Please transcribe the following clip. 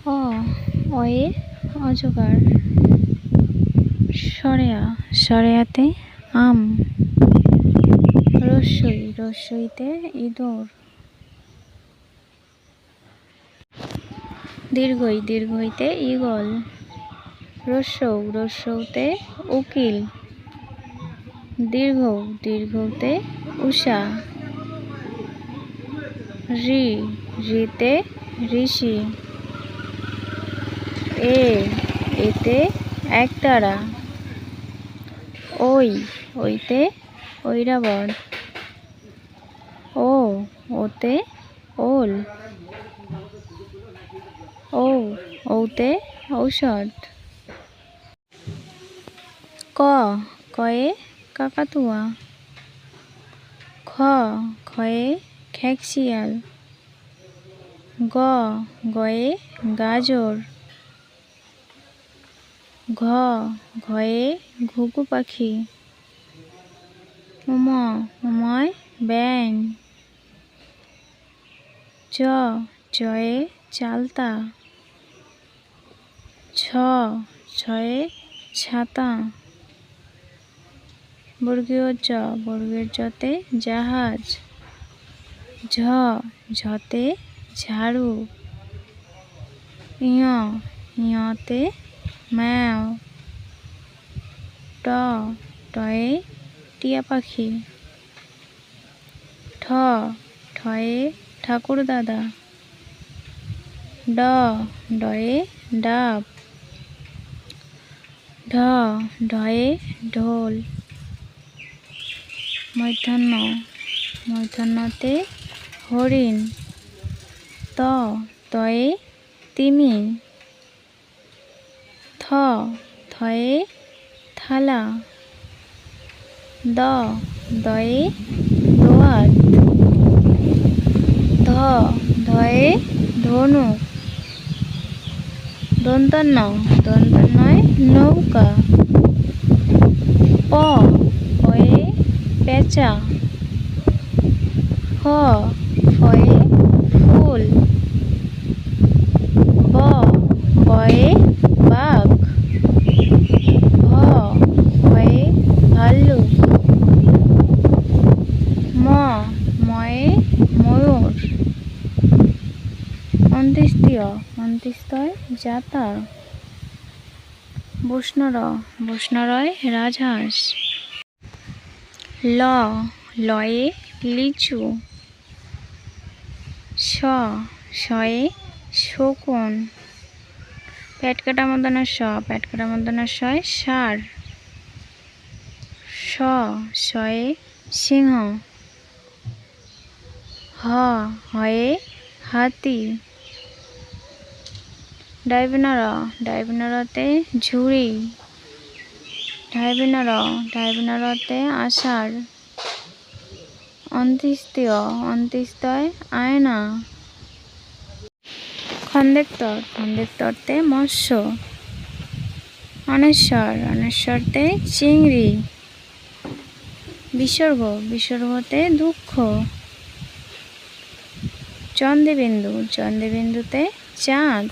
অ অয়ে অজগর। সরেয়া সরেয়াতে আম। রস্যই রস্যইতে ইঁদুর। দীর্ঘই দীর্ঘইতে ঈগল। রস্যৌ রস্যৌতে উকিল। দীর্ঘৌ দীর্ঘৌতে উষা। ঋ ঋতে ঋষি। এতে একতারা। ওইতে ঐরাবত। ওতে ওল। ঔতে ঔষধ। কয়ে কাকাতুয়া। খয়ে খেকশিয়াল। গয়ে গাজর। ঘয়ে ঘুঘু পাখি। উময় ব্যাঙ। চয়ে চালতা। ছয়ে ছাতা। বর্গীয় বর্গীয় জতে জাহাজ। ঝতে ঝাড়ু। ইয়তে ম্যাও। টয়ে টিয়া পাখি। ঠয়ে ঠাকুর দাদা। ডয়ে ডাব। ঢয়ে ঢোল। মূর্ধন্যতে হরিণ। তয়ে তিমি। থয়ে থালা। দয়ে দোয়াত। ধয়ে ধনুক। দন্তন্যয় নৌকা। পয়ে পেঁচা। ফয়ে ফুল। বয়ে বাঘ। ভয়ে ভাল্লুক। ময়ে ময়ূর। অন্ত্যেষ্টয় জাতা। বৈষ্ণরয় রাজহাঁস। লয়ে লিচু। শয়ে শকুন। পেটকাটা মূর্ধন্য শয় ষাঁড়। শয়ে সিংহ। হয়ে হাতি। ডাইবিনরতে ঝুড়ি। ডাইবিনরতে আষাঢ়। অন্ত্যেষ্টয় আয়না। খন্দেক্তরতে মৎস্য। অনেশ্বরতে চিংড়ি। বিসর্গতে দুঃখ। চন্দ্রবিন্দুতে চাঁদ।